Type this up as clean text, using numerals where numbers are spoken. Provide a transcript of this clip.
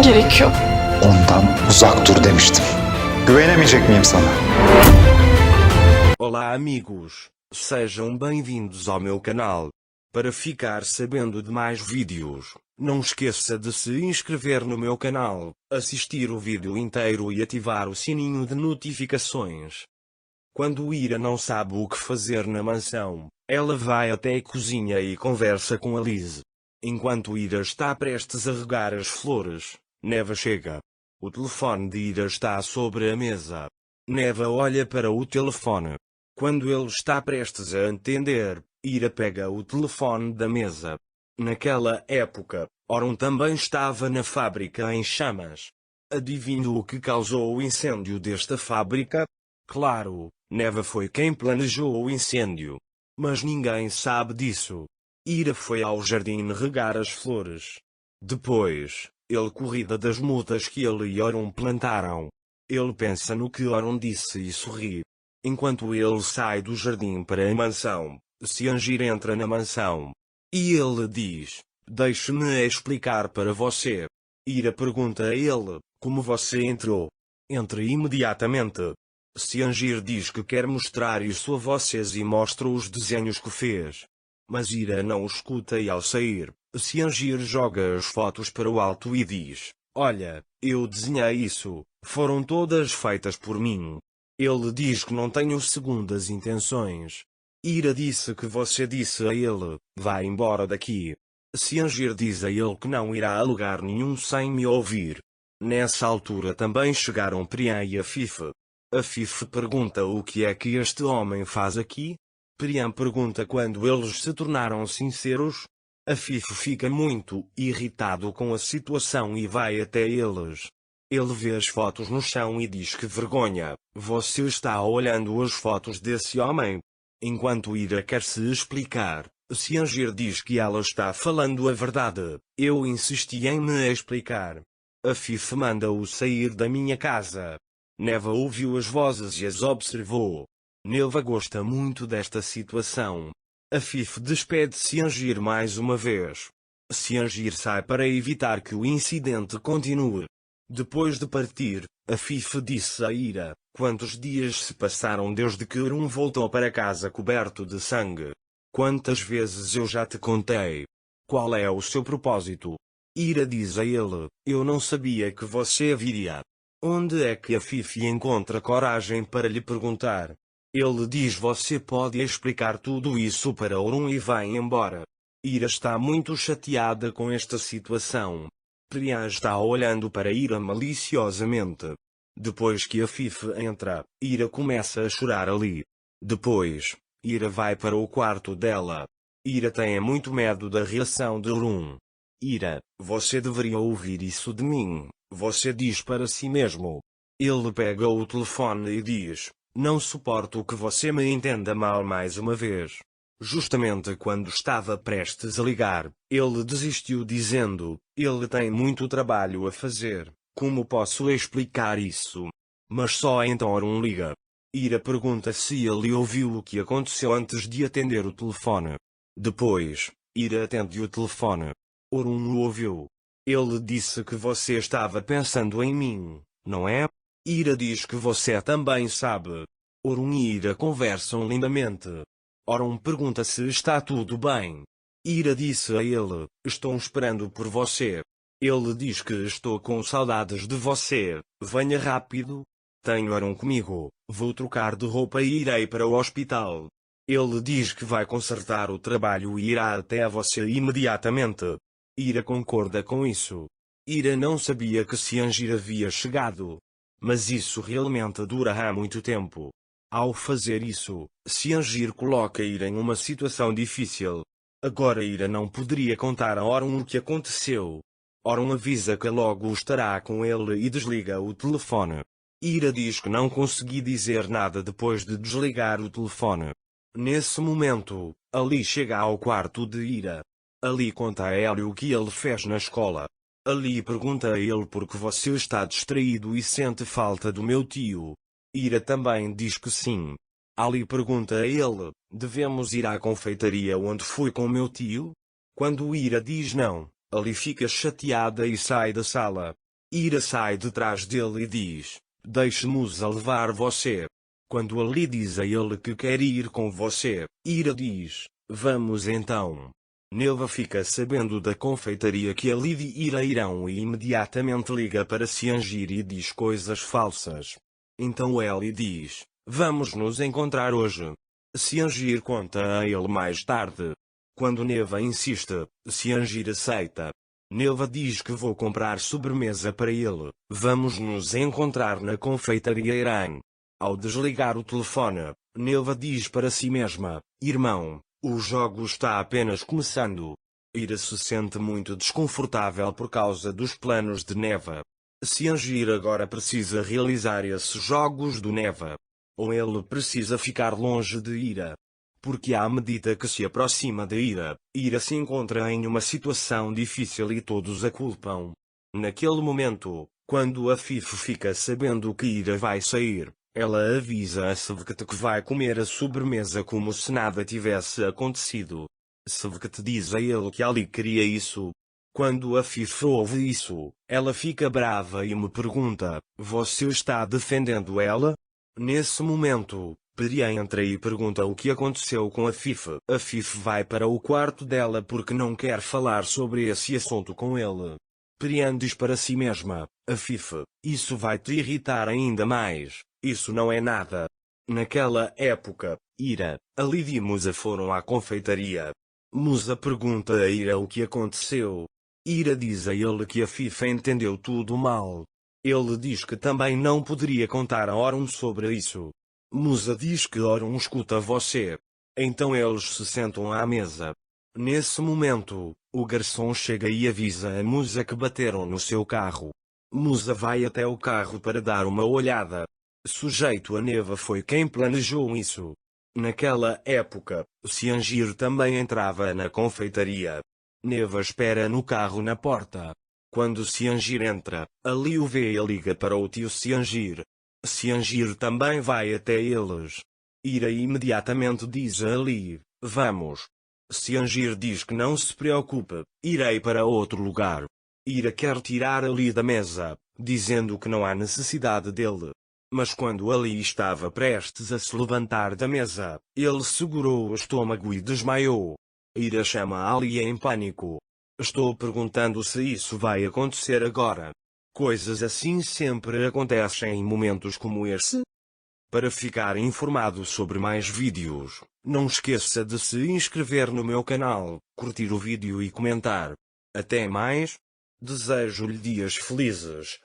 gitmen gerekiyor. Ondan uzak dur demiştim. Güvenemeyecek miyim sana? Olá amigos, sejam bem-vindos ao meu canal. Para ficar sabendo de mais vídeos, não esqueça de se inscrever no meu canal, assistir o vídeo inteiro e ativar o sininho de notificações. Quando Ira não sabe o que fazer na mansão, ela vai até a cozinha e conversa com Alice. Enquanto Ira está prestes a regar as flores, Neva chega. O telefone de Ira está sobre a mesa. Neva olha para o telefone. Quando ele está prestes a atender, Ira pega o telefone da mesa. Naquela época, Orun também estava na fábrica em chamas. Adivinhe o que causou o incêndio desta fábrica? Claro, Neva foi quem planejou o incêndio. Mas ninguém sabe disso. Ira foi ao jardim regar as flores. Depois, ele corrida das mudas que ele e Orun plantaram. Ele pensa no que Orun disse e sorri. Enquanto ele sai do jardim para a mansão, Ciangir entra na mansão. E ele diz, deixe-me explicar para você. Ira pergunta a ele, como você entrou? Entre imediatamente. Ciangir diz que quer mostrar isso a vocês e mostra os desenhos que fez. Mas Ira não o escuta e ao sair, Ciangir joga as fotos para o alto e diz, olha, eu desenhei isso, foram todas feitas por mim. Ele diz que não tenho segundas intenções. Ira disse que você disse a ele, vá embora daqui. Ciangir diz a ele que não irá a lugar nenhum sem me ouvir. Nessa altura também chegaram Priyan e Afif. Afif pergunta o que é que este homem faz aqui? Priyan pergunta quando eles se tornaram sinceros. Afif fica muito irritado com a situação e vai até eles. Ele vê as fotos no chão e diz que vergonha, você está olhando as fotos desse homem? Enquanto Ira quer se explicar, Ciangir diz que ela está falando a verdade, eu insisti em me explicar. Afif manda-o sair da minha casa. Neva ouviu as vozes e as observou. Neva gosta muito desta situação. Afif despede Ciangir mais uma vez. Ciangir sai para evitar que o incidente continue. Depois de partir, Afif disse a Ira, quantos dias se passaram desde que Orun voltou para casa coberto de sangue? Quantas vezes eu já te contei? Qual é o seu propósito? Ira diz a ele, eu não sabia que você viria. Onde é que Afif encontra coragem para lhe perguntar? Ele diz você pode explicar tudo isso para Orun e vai embora. Ira está muito chateada com esta situação. Priyan está olhando para Ira maliciosamente. Depois que Afif entra, Ira começa a chorar ali. Depois, Ira vai para o quarto dela. Ira tem muito medo da reação de Orun. Ira, você deveria ouvir isso de mim, você diz para si mesmo. Ele pega o telefone e diz, não suporto que você me entenda mal mais uma vez. Justamente quando estava prestes a ligar, ele desistiu dizendo, ele tem muito trabalho a fazer, como posso explicar isso? Mas só então Orun liga. Ira pergunta se ele ouviu o que aconteceu antes de atender o telefone. Depois, Ira atende o telefone. Orun o ouviu. Ele disse que você estava pensando em mim, não é? Ira diz que você também sabe. Orun e Ira conversam lindamente. Orun pergunta se está tudo bem. Ira disse a ele, estou esperando por você. Ele diz que estou com saudades de você, venha rápido. Tenho Orun comigo, vou trocar de roupa e irei para o hospital. Ele diz que vai consertar o trabalho e irá até você imediatamente. Ira concorda com isso. Ira não sabia que Ciangir havia chegado. Mas isso realmente dura há muito tempo. Ao fazer isso, Ciangir coloca Ira em uma situação difícil. Agora Ira não poderia contar a Orun o que aconteceu. Orun avisa que logo estará com ele e desliga o telefone. Ira diz que não consegui dizer nada depois de desligar o telefone. Nesse momento, Ali chega ao quarto de Ira. Ali conta a Ellie o que ele fez na escola. Ali pergunta a ele por que você está distraído e sente falta do meu tio. Ira também diz que sim. Ali pergunta a ele, devemos ir à confeitaria onde fui com meu tio? Quando Ira diz não, Ali fica chateada e sai da sala. Ira sai de trás dele e diz: Deixe-nos a levar você. Quando Ali diz a ele que quer ir com você, Ira diz: Vamos então. Neva fica sabendo da confeitaria que Ali e Ira irão e imediatamente liga para Ciangir e diz coisas falsas. Então Eli diz: Vamos nos encontrar hoje. Ciangir conta a ele mais tarde. Quando Neva insiste, Ciangir aceita. Neva diz que vou comprar sobremesa para ele. Vamos nos encontrar na confeitaria Irã. Ao desligar o telefone, Neva diz para si mesma: Irmão, o jogo está apenas começando. Ira se sente muito desconfortável por causa dos planos de Neva. Ciangir agora precisa realizar esses jogos do Neva. Ou ele precisa ficar longe de Ira. Porque à medida que se aproxima de Ira, Ira se encontra em uma situação difícil e todos a culpam. Naquele momento, quando a Fifi fica sabendo que Ira vai sair, ela avisa a Sevket que vai comer a sobremesa como se nada tivesse acontecido. Sevket diz a ele que Ali queria isso. Quando a Fifi ouve isso, ela fica brava e me pergunta: Você está defendendo ela? Nesse momento, Perian entra e pergunta o que aconteceu com a Fifi. A Fifi vai para o quarto dela porque não quer falar sobre esse assunto com ele. Perian diz para si mesma: A Fifi, isso vai te irritar ainda mais. Isso não é nada. Naquela época, Ira, Ali e Musa foram à confeitaria. Musa pergunta a Ira o que aconteceu. Ira diz a ele que a Fifi entendeu tudo mal. Ele diz que também não poderia contar a Orun sobre isso. Musa diz que Orun escuta você. Então eles se sentam à mesa. Nesse momento, o garçom chega e avisa a Musa que bateram no seu carro. Musa vai até o carro para dar uma olhada. Sujeito a Neva foi quem planejou isso. Naquela época, Ciangir também entrava na confeitaria. Neva espera no carro na porta. Quando Ciangir entra, Ali o vê e liga para o tio Ciangir. Ciangir também vai até eles. Ira imediatamente diz a Ali: Vamos. Ciangir diz que não se preocupe, irei para outro lugar. Ira quer tirar Ali da mesa, dizendo que não há necessidade dele. Mas quando Ali estava prestes a se levantar da mesa, ele segurou o estômago e desmaiou. Ira chama Ali em pânico. Estou perguntando se isso vai acontecer agora. Coisas assim sempre acontecem em momentos como esse. Para ficar informado sobre mais vídeos, não esqueça de se inscrever no meu canal, curtir o vídeo e comentar. Até mais. Desejo-lhe dias felizes.